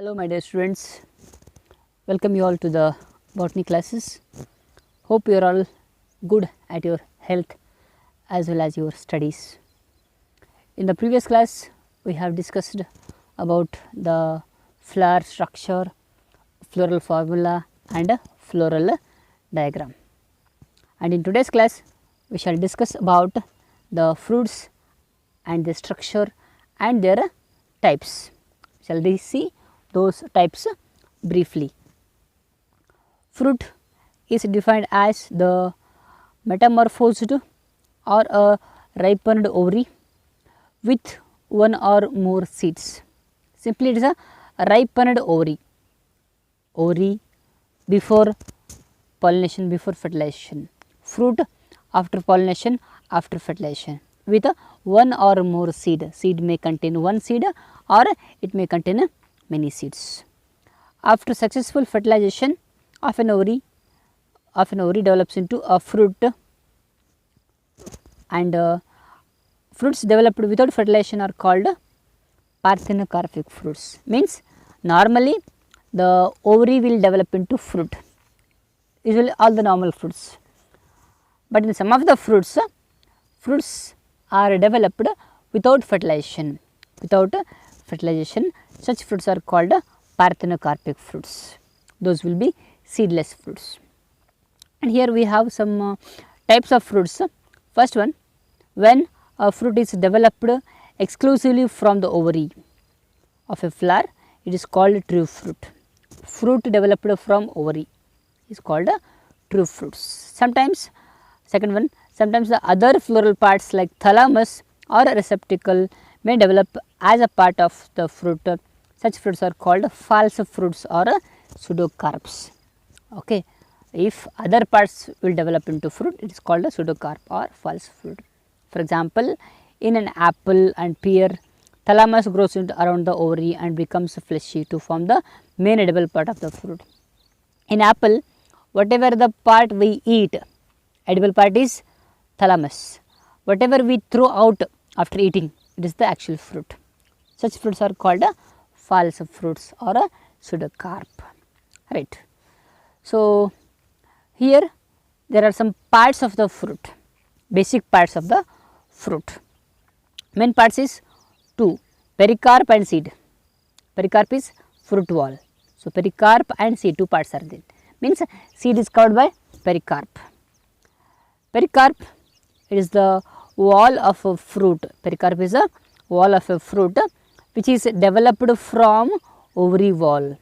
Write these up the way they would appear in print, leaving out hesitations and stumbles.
Hello my dear students, welcome you all to the botany classes. Hope you are all good at your health as well as your studies. In the previous class we have discussed about the flower structure, floral formula and floral diagram. And in today's class we shall discuss about the fruits and their structure and their types. Shall we see those types briefly? Fruit is defined as the metamorphosed or a ripened ovary with one or more seeds. Simply it is a ripened ovary before pollination, before fertilization, fruit after pollination, after fertilization with one or more seed. Seed may contain one seed or it may contain many seeds. After successful fertilization of an ovary develops into a fruit, and fruits developed without fertilization are called parthenocarpic fruits. Means normally the ovary will develop into fruit, usually all the normal fruits, but in some of the fruits are developed without fertilization. Such fruits are called parthenocarpic fruits. Those will be seedless fruits. And here we have some types of fruits. First one, when a fruit is developed exclusively from the ovary of a flower, it is called true fruit. Fruit developed from ovary is called true fruits. Sometimes, second one, sometimes the other floral parts like thalamus or receptacle may develop as a part of the fruit. Such fruits are called false fruits or pseudocarps. Okay. If other parts will develop into fruit, it is called a pseudocarp or false fruit. For example, in an apple and pear, thalamus grows into around the ovary and becomes fleshy to form the main edible part of the fruit. In apple, whatever the part we eat, edible part is thalamus. Whatever we throw out after eating, it is the actual fruit. Such fruits are called false fruits or a pseudocarp, right. So, here there are some parts of the fruit, basic parts of the fruit. Main parts is two, pericarp and seed. Pericarp is fruit wall. So, pericarp and seed, two parts are there, means seed is covered by pericarp. Pericarp, it is the wall of a fruit. Pericarp is a wall of a fruit which is developed from ovary wall,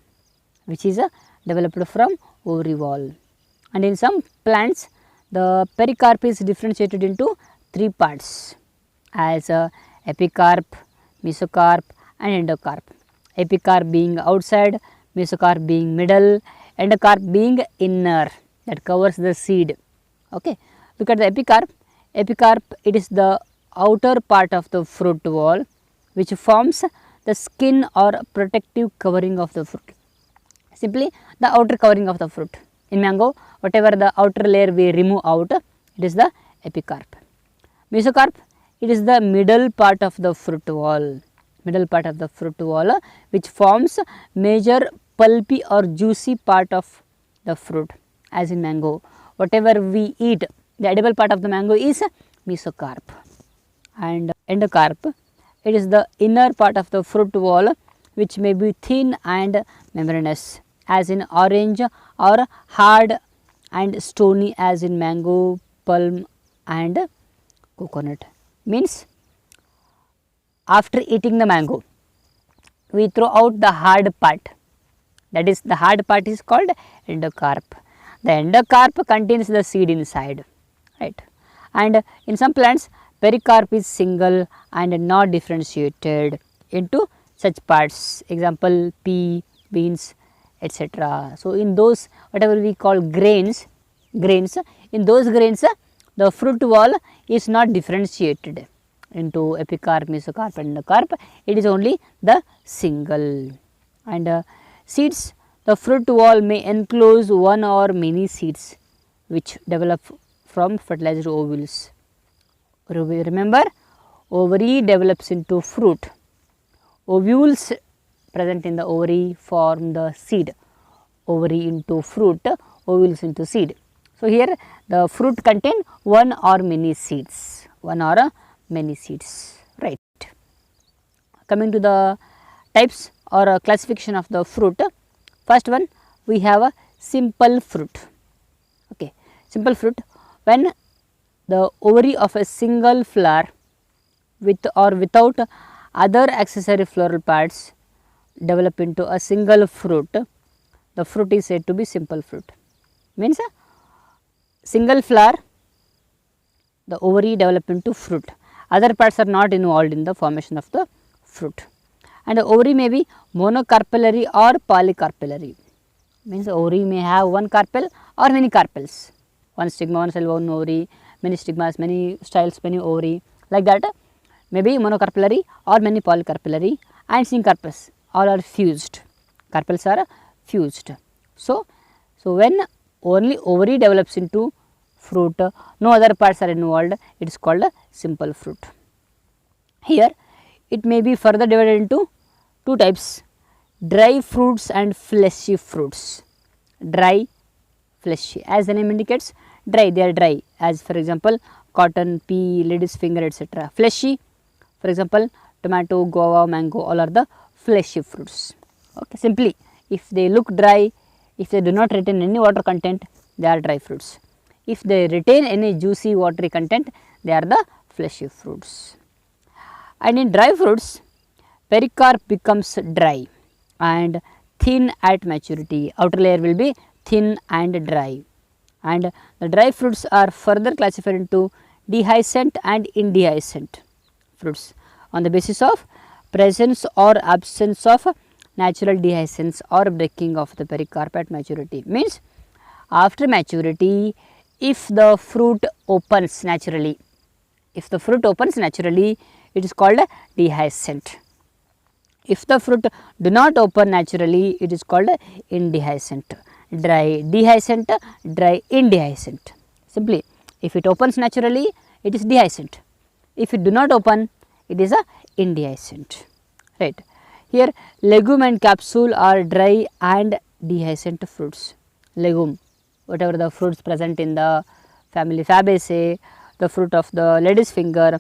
and in some plants the pericarp is differentiated into three parts as epicarp, mesocarp and endocarp. Epicarp being outside, mesocarp being middle, endocarp being inner, that covers the seed. Okay. Look at the epicarp. Epicarp, it is the outer part of the fruit wall which forms the skin or protective covering of the fruit. Simply the outer covering of the fruit. In mango, whatever the outer layer we remove out, it is the epicarp. Mesocarp, it is the middle part of the fruit wall, which forms major pulpy or juicy part of the fruit. As in mango, whatever we eat, the edible part of the mango is mesocarp. And endocarp, it is the inner part of the fruit wall which may be thin and membranous, as in orange, or hard and stony as in mango, plum and coconut. Means after eating the mango, we throw out the hard part, that is the hard part is called endocarp. The endocarp contains the seed inside, right. And in some plants, pericarp is single and not differentiated into such parts, example pea, beans, etc. So, in those whatever we call grains, in those grains the fruit wall is not differentiated into epicarp, mesocarp and endocarp, it is only the single. And seeds, the fruit wall may enclose one or many seeds which develop from fertilized ovules. Remember, ovary develops into fruit, ovules present in the ovary form the seed. Ovary into fruit, ovules into seed. So, here the fruit contain one or many seeds, right. Coming to the types or classification of the fruit, first one we have a simple fruit. Okay. Simple fruit, when the ovary of a single flower with or without other accessory floral parts develop into a single fruit, the fruit is said to be simple fruit. Means single flower, the ovary develop into fruit, other parts are not involved in the formation of the fruit. And the ovary may be monocarpellary or polycarpellary, means the ovary may have one carpel or many carpels, one stigma, one cell, one ovary, many stigmas, many styles, many ovary, like that. Maybe monocarpellary or many polycarpellary, and syncarpus, all are fused, carpels are fused. So, when only ovary develops into fruit, no other parts are involved, it is called a simple fruit. Here it may be further divided into two types, dry fruits and fleshy fruits. Dry, fleshy, as the name indicates, dry, they are dry, as for example cotton, pea, lady's finger, etc. Fleshy, for example tomato, guava, mango, all are the fleshy fruits. Okay. Simply, if they look dry, if they do not retain any water content, they are dry fruits. If they retain any juicy watery content, they are the fleshy fruits. And in dry fruits, pericarp becomes dry and thin at maturity, outer layer will be thin and dry. And the dry fruits are further classified into dehiscent and indehiscent fruits on the basis of presence or absence of natural dehiscence or breaking of the pericarp at maturity. Means after maturity, if the fruit opens naturally, it is called dehiscent. If the fruit do not open naturally, it is called indehiscent. Dry dehiscent, dry indehiscent. Simply, if it opens naturally, it is dehiscent. If it do not open, it is a indehiscent, right. Here legume and capsule are dry and dehiscent fruits. Legume, whatever the fruits present in the family Fabaceae, the fruit of the lady's finger,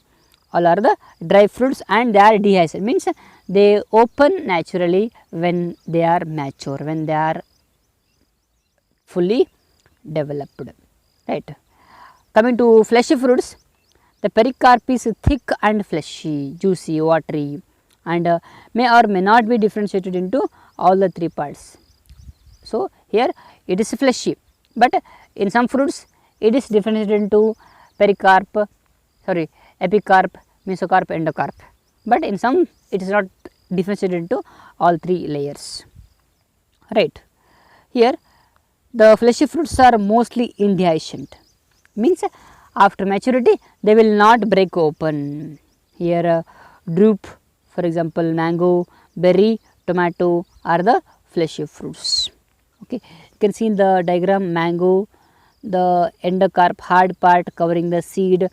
all are the dry fruits and they are dehiscent, means they open naturally when they are mature, when they are fully developed, right. Coming to fleshy fruits, the pericarp is thick and fleshy, juicy, watery, and may or may not be differentiated into all the three parts. So, here it is fleshy, but in some fruits it is differentiated into epicarp, mesocarp, endocarp, but in some it is not differentiated into all three layers, right. Here the fleshy fruits are mostly indehiscent, means after maturity they will not break open. Here drupe, for example mango, berry, tomato are the fleshy fruits. Okay. You can see in the diagram mango, the endocarp hard part covering the seed,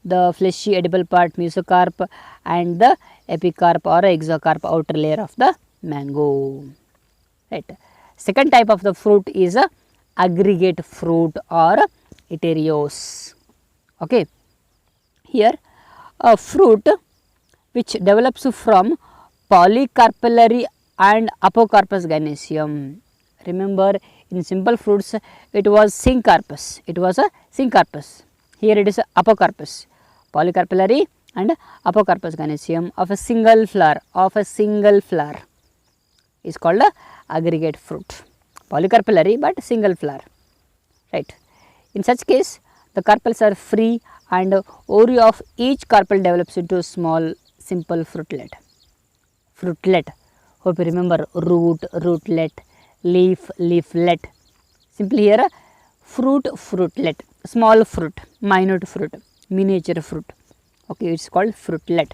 the fleshy edible part mesocarp, and the epicarp or exocarp outer layer of the mango, right. Second type of the fruit is a aggregate fruit or heterioes. Okay. Here a fruit which develops from polycarpellary and apocarpus gynoecium. Remember, in simple fruits it was syncarpus, here it is apocarpus, polycarpellary and apocarpus gynoecium of a single flower, is called a aggregate fruit, polycarpellary but single flower, right. In such case the carpels are free and ovary of each carpel develops into a small simple fruitlet. Hope you remember rootlet, leaf, leaflet. Simply here fruitlet, small fruit, minute fruit, miniature fruit. Okay, it is called fruitlet.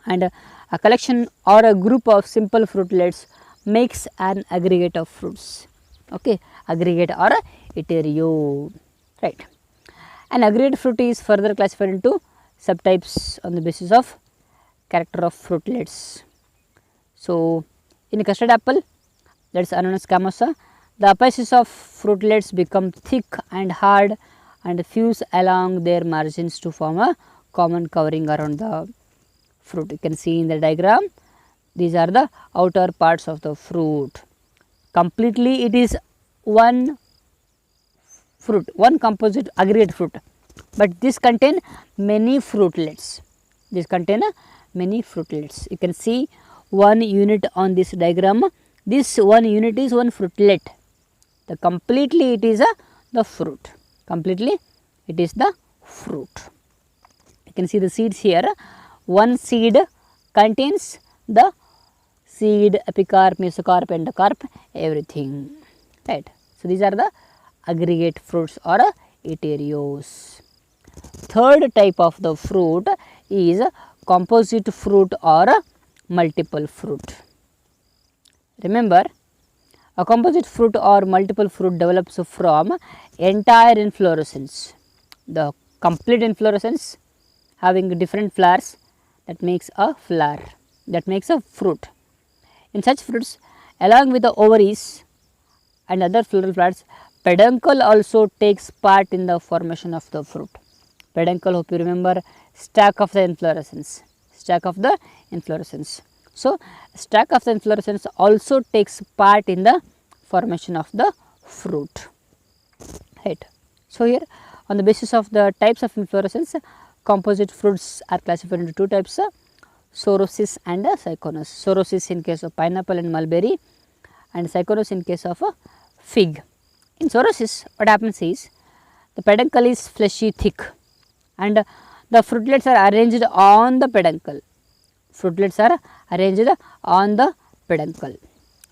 And a collection or a group of simple fruitlets makes an aggregate of fruits. Okay, aggregate or a heterio, right. An aggregate fruit is further classified into subtypes on the basis of character of fruitlets. So, In custard apple, that is Ananas scamosa, the apices of fruitlets become thick and hard and fuse along their margins to form a common covering around the fruit. You can see in the diagram, these are the outer parts of the fruit. Completely it is one fruit, one composite aggregate fruit, but this contain many fruitlets. This contain many fruitlets. You can see one unit on this diagram. This one unit is one fruitlet. The completely it is the fruit. Completely it is the fruit. You can see the seeds here. One seed contains the seed, epicarp, mesocarp, endocarp, everything, right. So, these are the aggregate fruits or heterios. Third type of the fruit is composite fruit or multiple fruit. Remember, a composite fruit or multiple fruit develops from entire inflorescence, the complete inflorescence having different flowers, that makes a flower, that makes a fruit. In such fruits, along with the ovaries and other floral flowers, peduncle also takes part in the formation of the fruit. Peduncle, hope you remember, stack of the inflorescence, stack of the inflorescence. So, stack of the inflorescence also takes part in the formation of the fruit, right. So, here on the basis of the types of inflorescence, composite fruits are classified into two types, Psoriasis and Cyconus. Psoriasis in case of pineapple and mulberry, and Cyconus in case of fig. In psoriasis, what happens is the peduncle is fleshy thick and the fruitlets are arranged on the peduncle. Fruitlets are arranged on the peduncle.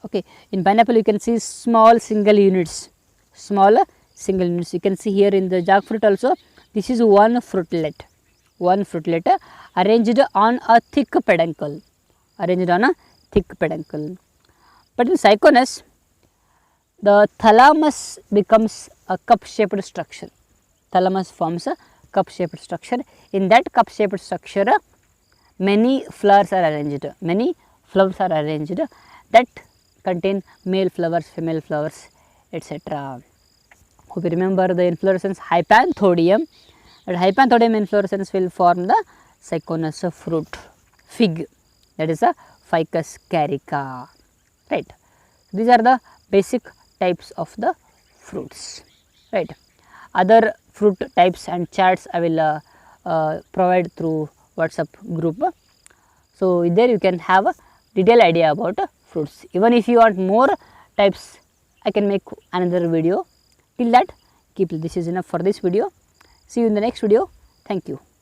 Okay. In pineapple, you can see small single units, small single units. You can see here in the jackfruit also, this is one fruitlet arranged on a thick peduncle, arranged on a thick peduncle. But in Cyconus, the thalamus becomes a cup shaped structure. Thalamus forms a cup shaped structure. In that cup shaped structure, many flowers are arranged, many flowers are arranged that contain male flowers, female flowers, etc. Hope you remember the inflorescence hypanthodium. That hypanthodium inflorescence will form the Cyconus fruit, fig, that is a Ficus carica, right. These are the basic types of the fruits, right. Other fruit types and charts I will provide through WhatsApp group. So, there you can have a detailed idea about fruits. Even if you want more types, I can make another video. Till that, keep this is enough for this video. See you in the next video. Thank you.